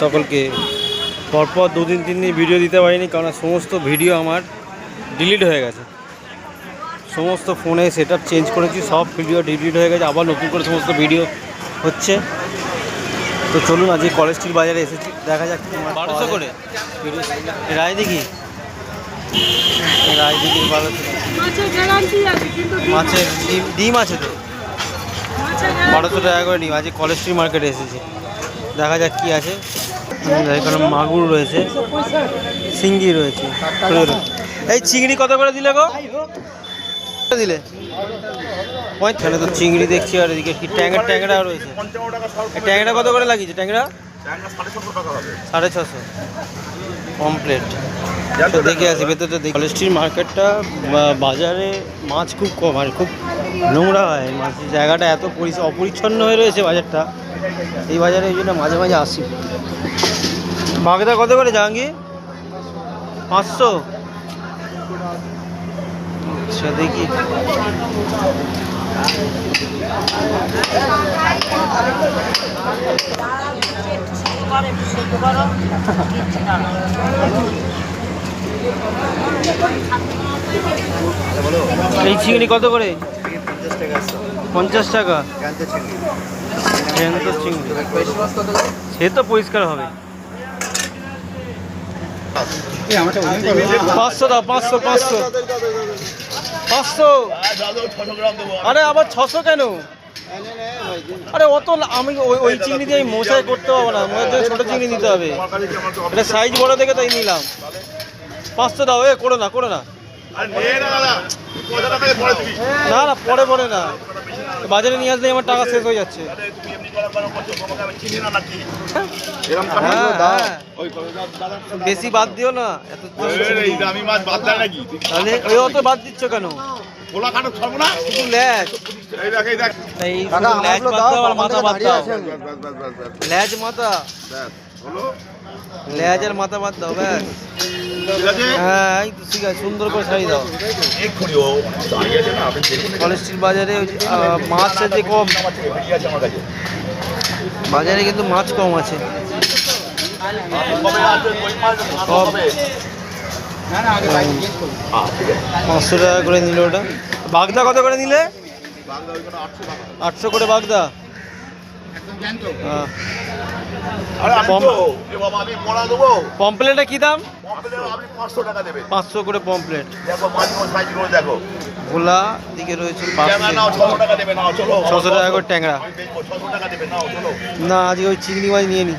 সকলকে পরপর 2-3 দিন ভিডিও দিতে পারিনি, কারণ সমস্ত ভিডিও আমার ডিলিট হয়ে গেছে। সমস্ত ফোনে সেটআপ চেঞ্জ করেছি, সব ভিডিও ডিলিট হয়ে গেছে, আবার নতুন করে সমস্ত ভিডিও হচ্ছে। তো চলুন আজকে কলেজ স্ট্রিট বাজারে এসেছি, দেখা যাক 1200 করে রায়দিঘি রায়দিঘির 1200 মাছের ডিম আছে তো 1200 টাকা করে ডিম। আজকে কলেজ স্ট্রিট মার্কেটে এসেছি, দেখা যাক কী আছে। এখানে মাগুর রয়েছে, শিঙ্গি রয়েছে। এই চিংড়ি কত করে দিলে গো? দিলে এখানে তো চিংড়ি দেখছি, আর এদিকে কি ট্যাংরা রয়েছে। ট্যাংরা কত করে লাগিয়েছে? ট্যাংরা 650 কমপ্লিট। তো দেখে আসি ভেতরটা দেখি। কলেজ স্ট্রিট মার্কেটটা বাজারে মাছ খুব কম, আর খুব নোংরা হয় মাছ। জায়গাটা এত অপরিচ্ছন্ন হয়ে রয়েছে বাজারটা, এই বাজারে এই জন্য মাঝে মাঝে আসি। বাগদা কত করে জাহাঙ্গীর? 500। আচ্ছা দেখি। এই চিংড়ি কত করে? 50 টাকা। চিংড়ি সে তো পরিষ্কার হবে। 500 দাও, 500। আরে আবার 600 কেন? আরে অত আমি ওই চিংড়ি দিয়ে মশাই করতে পারবো না, ছোটো চিংড়ি দিতে হবে। এটা সাইজ বড় দেখে তাই নিলাম। 500 দাও। করো না না, পরে না, বাজারে নিয়ে আসলে আমার টাকা শেষ হয়ে যাচ্ছে। বেশি বাদ দিও না, তাহলে ওই অত বাদ দিচ্ছ কেন? লেজ মাথা, লেজের মাথা বাদ দাও ব্যাস। হ্যাঁ ঠিক আছে, সুন্দর করে শাড়ি দাও। কলেজ স্ট্রিট বাজারে মাছ আছে কম, বাজারে কিন্তু মাছ কম আছে। 500 টাকা করে নিল ওটা। বাগদা কত করে নিলে? 800 করে বাগদা। পমপ্লেটটা কি দাম? 500 করে পমপ্লেট। ভোলা দিকে রয়েছে 600 টাকা করে ট্যাংরা। না আজকে ওই চিংড়ি মাছ নিয়ে নি।